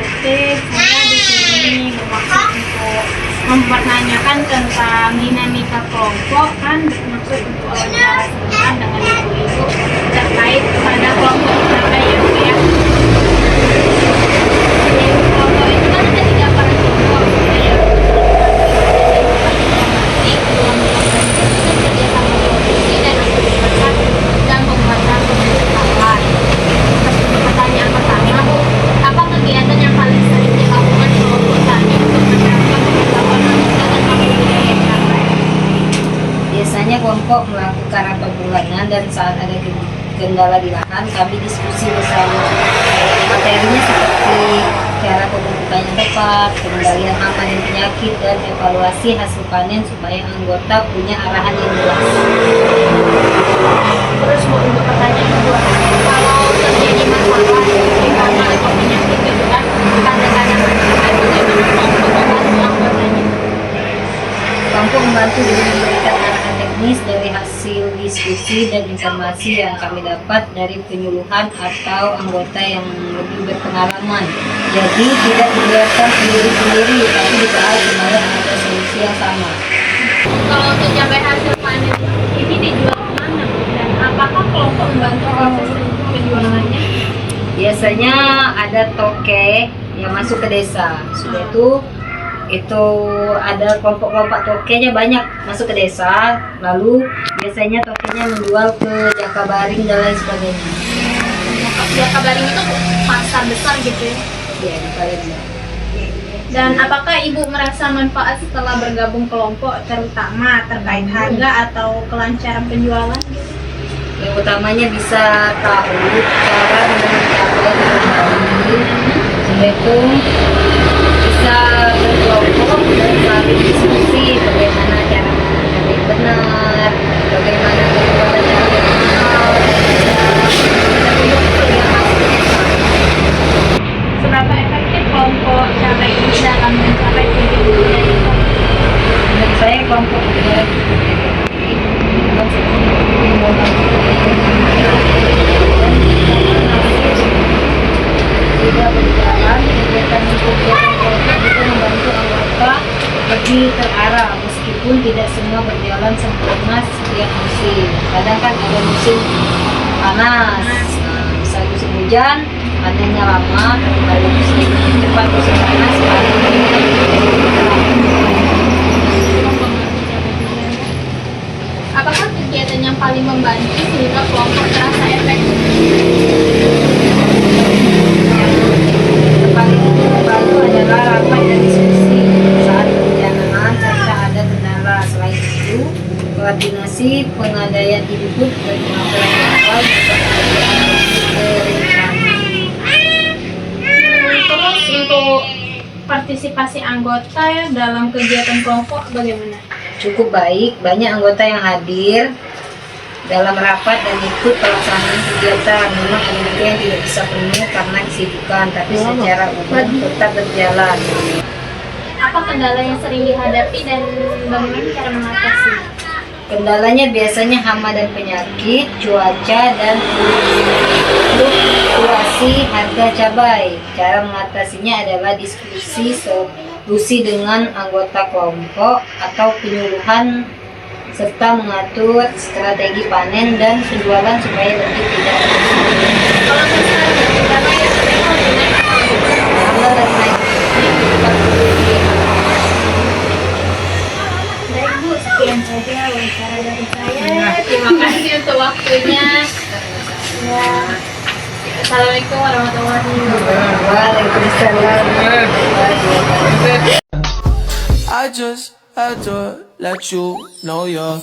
Detektif. Saya di sini bermaksud untuk mempertanyakan tentang dinamika kelompok, kan bermaksud untuk wawancara singkat dengan ibu-ibu terkait pada kelompok berapa ya Bu ya. Jadi kelompok itu kan ada 3 para kelompok ya. Dan pembuatan pemberitahuan. Pertanyaan pertama, apa kegiatan yang paling sering dilakukan kelompok tani untuk menerapkan pengetahuan manusia dan budaya Cabai? Biasanya kelompok melakukan rapat bulanan dan saat ada kendala di lahan, kami diskusi bersama. Materinya seperti cara pemupukan yang tepat, pengendalian hama dan penyakit, dan evaluasi hasil panen supaya anggota punya arahan yang jelas. Terus Bu, untuk pertanyaan kedua, kalau terjadi masalah seperti hama atau penyakit gitu kan, tanda-tanda masalah bagaimana kelompok membantu anggotanya? Kelompok membantu dengan memberikan arahan teknis dari hasil diskusi dan informasi yang kami dapat dari penyuluhan atau anggota yang lebih berpengalaman. Jadi tidak dibiarkan sendiri-sendiri, tapi dibahas supaya ada solusi yang sama. Kalau untuk cabai hasil panen ini dijual kemana Bu? Dan apakah kelompok membantu proses penjualannya? Biasanya ada toke yang masuk ke desa. Sudah itu ada kelompok-kelompok tokenya banyak masuk ke desa. Lalu biasanya tokenya menjual ke Jakabaring dan lain sebagainya. Jakabaring itu pasar besar gitu ya? Ya, di Palembang. Dan apakah Ibu merasa manfaat setelah bergabung kelompok, terutama terkait harga atau kelancaran penjualan? Yang utamanya bisa tahu cara mencapai dengan yaitu bisa berkelompok dan saling diskusi bagaimana cara menggunakan yang benar, bagaimana cara yang mahal, Seberapa efektif kelompok cabai ini dalam mencapai tujuan dari kelompok? menurut saya kelompok juga tidak berjalan, kegiatan kelompok itu membantu anggota lebih terarah meskipun tidak semua berjalan sempurna setiap musim. Kadang kan ada musim panas, bisa musim hujan panennya lama, tapi kalau musim cepat musim panas panennya Apakah kegiatan yang paling membantu sehingga kelompok terasa efektif? yang paling membantu adalah rapat dan diskusi saat perencanaan serta ada kendala. Selain itu, koordinasi pengadaan input dan pengaturan jadwal juga Terus untuk partisipasi anggota ya dalam kegiatan kelompok bagaimana? cukup baik. Banyak anggota yang hadir dalam rapat dan ikut pelaksanaan kegiatan. Memang ada juga yang tidak bisa penuh karena kesibukan, tapi secara umum tetap berjalan. Apa kendala yang sering dihadapi dan bagaimana cara mengatasi? Kendalanya biasanya hama dan penyakit, cuaca, dan fluktuasi harga cabai. Cara mengatasinya adalah diskusi solusi dengan anggota kelompok atau penyuluhan serta mengatur strategi panen dan penjualan supaya lebih tidak Kalau misalnya cabai yang sering naik harga dan naik. Baik Bu, sekian saja wawancara dari saya. Terima kasih untuk waktunya. Ya. Assalamualaikum warahmatullahi wabarakatuh. Waalaikumsalam. I just had to let you know you're